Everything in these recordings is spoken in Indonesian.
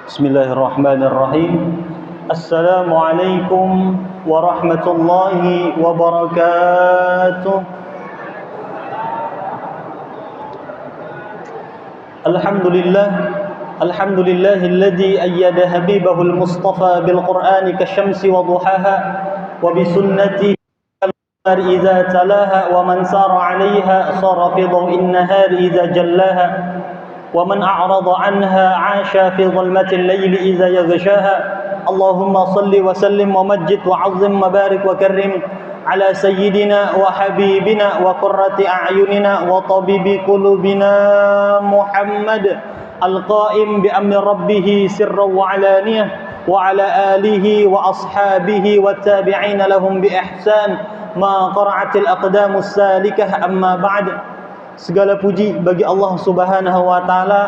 Bismillahirrahmanirrahim. Assalamualaikum warahmatullahi wabarakatuh. Alhamdulillah, alhamdulillahilladzi ayyada habibahul mustafa bil qur'ani kasyamsi wa duhaha wa bi sunnati idza talaha wa man sara 'alaiha sara fi dhaw'in nahari idza jallaha ومن أعرض عنها عاش في ظلمة الليل إذا يغشاها اللهم صل وسلم ومجد وعظم وبارك وكرم على سيدنا وحبيبنا وقرة أعيننا وطبيب قلوبنا محمد القائم بأمر ربه سرا وعلانية وعلى آله وأصحابه والتابعين لهم بإحسان ما قرعت الأقدام السالكة أما بعد. Segala puji bagi Allah Subhanahu wa taala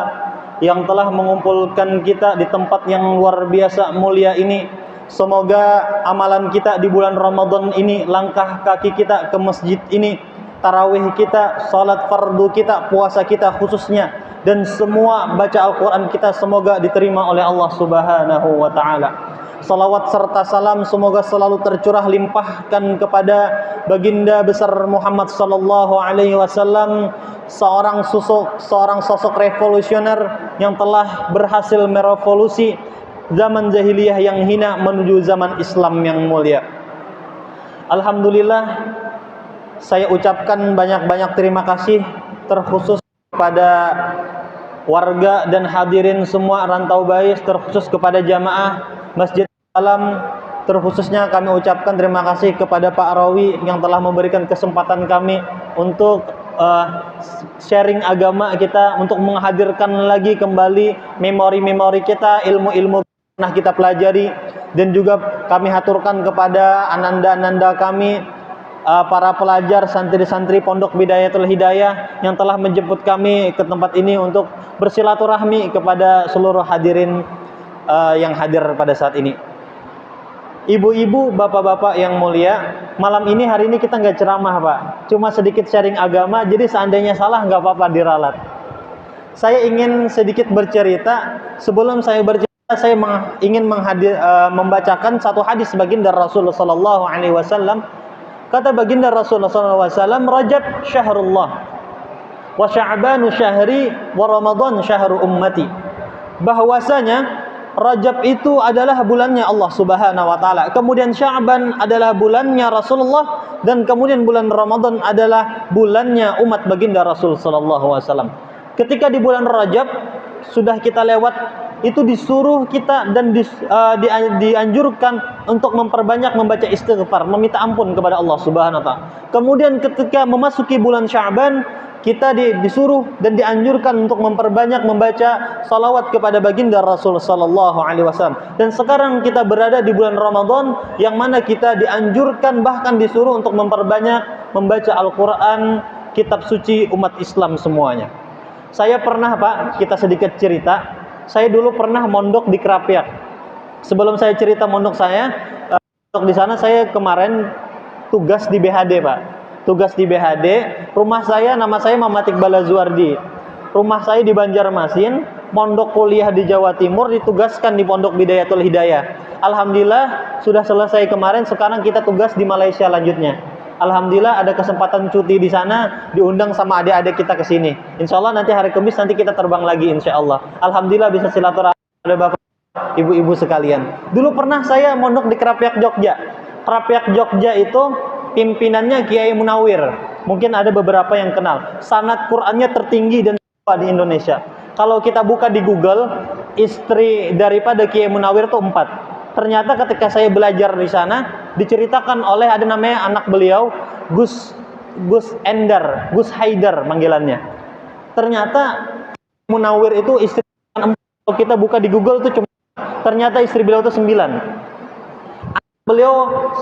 yang telah mengumpulkan kita di tempat yang luar biasa mulia ini. Semoga amalan kita di bulan Ramadan ini, langkah kaki kita ke masjid ini, tarawih kita, salat fardu kita, puasa kita khususnya, dan semua baca Al-Quran kita semoga diterima oleh Allah Subhanahu wa taala. Salawat serta salam semoga selalu tercurah limpahkan kepada baginda besar Muhammad sallallahu alaihi wasallam, seorang sosok revolusioner yang telah berhasil merevolusi zaman jahiliyah yang hina menuju zaman Islam yang mulia. Alhamdulillah, saya ucapkan banyak-banyak terima kasih terkhusus kepada warga dan hadirin semua Rantau Bais, terkhusus kepada jamaah Masjid Alam, terkhususnya kami ucapkan terima kasih kepada Pak Rawi yang telah memberikan kesempatan kami untuk sharing agama kita, untuk menghadirkan lagi kembali memori-memori kita, ilmu-ilmu yang pernah kita pelajari, dan juga kami haturkan kepada ananda-ananda kami, para pelajar, santri-santri Pondok Bidayatul Hidayah yang telah menjemput kami ke tempat ini untuk bersilaturahmi kepada seluruh hadirin yang hadir pada saat ini. Ibu-ibu, bapak-bapak yang mulia, malam ini, hari ini kita nggak ceramah Pak, cuma sedikit sharing agama, jadi seandainya salah nggak apa-apa diralat. Saya ingin sedikit bercerita. Sebelum saya bercerita, saya ingin membacakan satu hadis baginda Rasulullah sallallahu alaihi wasallam. Kata baginda Rasulullah sallallahu alaihi wasallam, Rajab syahrullah wa Sya'banu syahri wa Ramadan syahru ummati. Bahwasanya Rajab itu adalah bulannya Allah Subhanahu wa taala. Kemudian Sya'ban adalah bulannya Rasulullah, dan kemudian bulan Ramadan adalah bulannya umat baginda Rasul sallallahu alaihi wasallam. Ketika di bulan Rajab sudah kita lewat, itu disuruh kita dan dianjurkan untuk memperbanyak membaca istighfar, meminta ampun kepada Allah Subhanahu wa taala. Kemudian ketika memasuki bulan Sya'ban, kita disuruh dan dianjurkan untuk memperbanyak membaca salawat kepada baginda Rasul sallallahu alaihi wasallam. Dan sekarang kita berada di bulan Ramadan yang mana kita dianjurkan, bahkan disuruh untuk memperbanyak membaca Al-Quran, kitab suci umat Islam semuanya. Saya pernah Pak, kita sedikit cerita. Saya dulu pernah mondok di Kerapiak. Sebelum saya cerita mondok saya, mondok di sana, saya kemarin tugas di BHD Pak. Tugas di BHD, rumah saya, nama saya Muhammad Iqbal Azwardi. Rumah saya di Banjarmasin, mondok kuliah di Jawa Timur, ditugaskan di Pondok Bidayatul Hidayah. Alhamdulillah sudah selesai kemarin, sekarang kita tugas di Malaysia lanjutnya. Alhamdulillah ada kesempatan cuti di sana, diundang sama adik-adik kita ke sini. Insya Allah nanti hari Kamis nanti kita terbang lagi insya Allah. Alhamdulillah bisa silaturahmi pada bapak ibu-ibu sekalian. Dulu pernah saya mondok di Kerapiak Jogja. Kerapiak Jogja itu pimpinannya Kiai Munawir. Mungkin ada beberapa yang kenal. Sanad Qur'annya tertinggi dan di Indonesia. Kalau kita buka di Google, istri daripada Kiai Munawir itu 4. Ternyata ketika saya belajar di sana, diceritakan oleh ada namanya anak beliau, Gus Endar, Gus Haidar panggilannya. Ternyata Munawir itu istri 4. Kalau kita buka di Google itu ternyata istri beliau itu 9. Beliau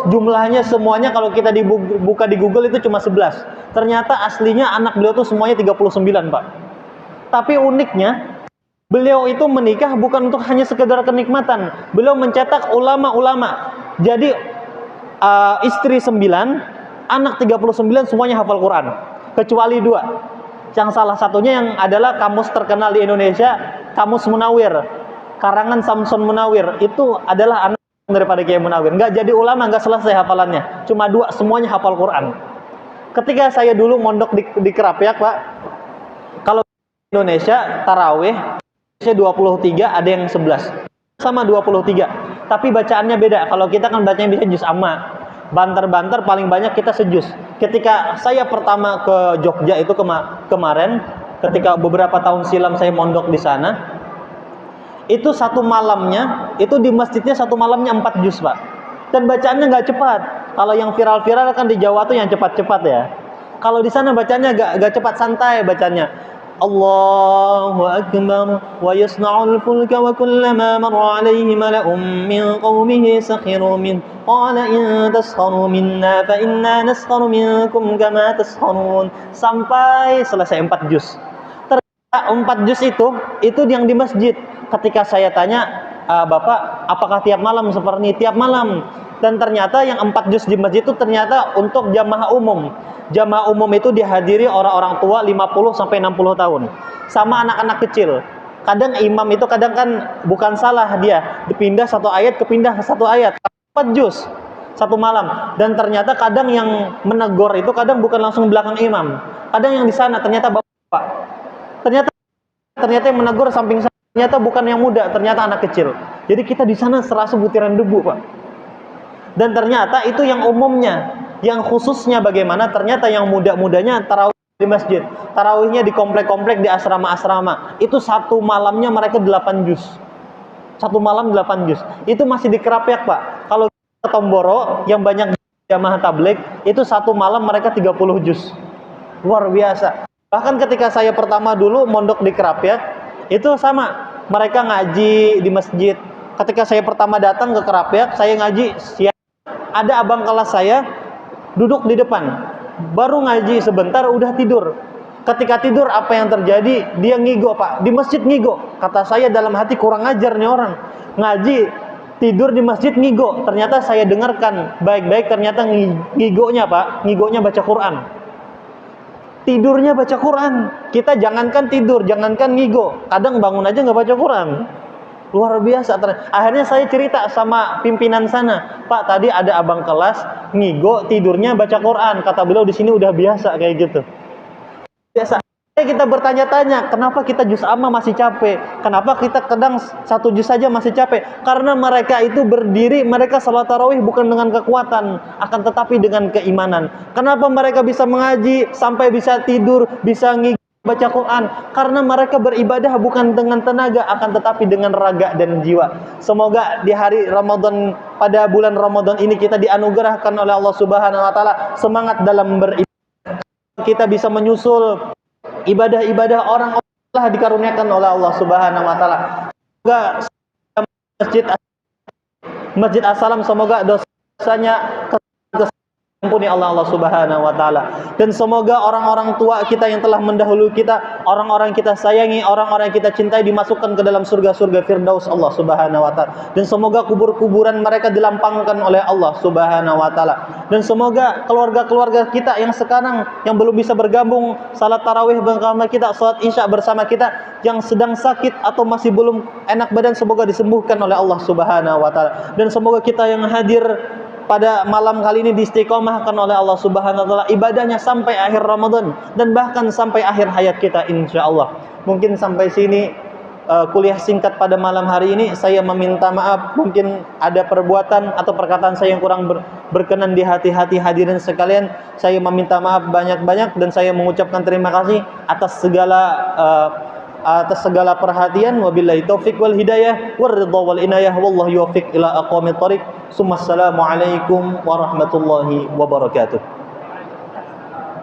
jumlahnya semuanya kalau kita dibuka di Google itu cuma 11. Ternyata aslinya anak beliau itu semuanya 39 Pak. Tapi uniknya, beliau itu menikah bukan untuk hanya sekedar kenikmatan. Beliau mencetak ulama-ulama. Jadi istri 9, anak 39 semuanya hafal Quran. Kecuali 2. Yang salah satunya yang adalah kamus terkenal di Indonesia, Kamus Munawir. karangan Samsun Munawir, itu adalah anak daripada Kiai Munawir. Nggak jadi ulama, nggak selesai hafalannya. Cuma 2, semuanya hafal Quran. Ketika saya dulu mondok di Kerapiak, Pak, kalau Indonesia tarawih Indonesia 23, ada yang 11 sama 23, tapi bacaannya beda. Kalau kita kan bacanya bisa juz amma, banter-banter, paling banyak kita sejuz. Ketika saya pertama ke Jogja itu kemarin, ketika beberapa tahun silam saya mondok di sana, itu satu malamnya, itu di masjidnya satu malamnya 4 juz, Pak. Dan bacaannya nggak cepat. Kalau yang viral-viral kan di Jawa tuh yang cepat-cepat ya. Kalau di sana bacanya gak cepat, santai bacanya. Allahu akbar wa yasna'ul fulka wa kullama marra alaihi mala'un min qaumihi sakhiru min qala in taskharu minna fa inna naskharu minkum kama taskharun, sampai selesai 4 juz. Ternyata 4 juz itu yang di masjid. Ketika saya tanya, Bapak, apakah tiap malam seperti ini? Tiap malam. Dan ternyata yang 4 juz di masjid itu ternyata untuk jamaah umum. Jamaah umum itu dihadiri orang-orang tua 50 sampai 60 tahun. Sama anak-anak kecil. Kadang imam itu kadang kan bukan salah dia, dipindah satu ayat kepindah ke satu ayat. 4 juz satu malam. Dan ternyata kadang yang menegur itu kadang bukan langsung belakang imam. Kadang yang di sana ternyata bapak. Ternyata yang menegur samping saya ternyata bukan yang muda, ternyata anak kecil. Jadi kita di sana serasa butiran debu, Pak. Dan ternyata itu yang umumnya, yang khususnya bagaimana? Ternyata yang muda-mudanya tarawih di masjid, tarawihnya di komplek-komplek, di asrama-asrama. Itu satu malamnya mereka 8 juz. Satu malam 8 juz. Itu masih di Kerapiak, Pak. Kalau ke Tomboro yang banyak jamaah tabligh, itu satu malam mereka 30 juz. Luar biasa. Bahkan ketika saya pertama dulu mondok di Kerapiak, itu sama. Mereka ngaji di masjid. Ketika saya pertama datang ke Kerapiak, saya ngaji siang. Ada abang kelas saya duduk di depan, baru ngaji sebentar udah tidur. Ketika tidur apa yang terjadi? Dia ngigo, Pak, di masjid ngigo. Kata saya dalam hati, kurang ajar nih orang, ngaji tidur di masjid ngigo. Ternyata saya dengarkan baik-baik, ternyata ngigonya, Pak, ngigonya baca Quran. Tidurnya baca Quran. Kita jangankan tidur, jangankan ngigo, kadang bangun aja nggak baca Quran. Luar biasa. Akhirnya saya cerita sama pimpinan sana, Pak, tadi ada abang kelas ngigo, tidurnya baca Quran. Kata beliau, di sini udah biasa kayak gitu. Biasa. Kita bertanya-tanya, kenapa kita juz amma masih capek? Kenapa kita kadang 1 juz saja masih capek? Karena mereka itu berdiri, mereka salat tarawih bukan dengan kekuatan, akan tetapi dengan keimanan. Kenapa mereka bisa mengaji sampai bisa tidur, bisa ngigo, baca Quran? Karena mereka beribadah bukan dengan tenaga, akan tetapi dengan raga dan jiwa. Semoga di hari Ramadan, pada bulan Ramadan ini kita dianugerahkan oleh Allah Subhanahu wa taala semangat dalam beribadah. Kita bisa menyusul ibadah-ibadah orang telah dikaruniakan oleh Allah Subhanahu wa taala. Semoga Masjid As-Salam, semoga dosanya ampuni Allah Subhanahu wa taala. Dan semoga orang-orang tua kita yang telah mendahului kita, orang-orang kita sayangi, orang-orang kita cintai, dimasukkan ke dalam surga-surga Firdaus Allah Subhanahu wa taala. Dan semoga kubur-kuburan mereka dilampangkan oleh Allah Subhanahu wa taala. Dan semoga keluarga-keluarga kita yang sekarang yang belum bisa bergabung salat tarawih bersama kita, salat isya bersama kita, yang sedang sakit atau masih belum enak badan, semoga disembuhkan oleh Allah Subhanahu wa taala. Dan semoga kita yang hadir pada malam kali ini diistiqomahkan oleh Allah Subhanahu wa taala ibadahnya sampai akhir Ramadan dan bahkan sampai akhir hayat kita insyaallah. Mungkin sampai sini kuliah singkat pada malam hari ini. Saya meminta maaf mungkin ada perbuatan atau perkataan saya yang kurang berkenan di hati-hati hadirin sekalian. Saya meminta maaf banyak-banyak dan saya mengucapkan terima kasih atas segala perhatian. Wabillahi taufik wal hidayah waridha wal inayah, wallahu yuwaffiq ila aqwamit thoriq. Assalamualaikum warahmatullahi wabarakatuh.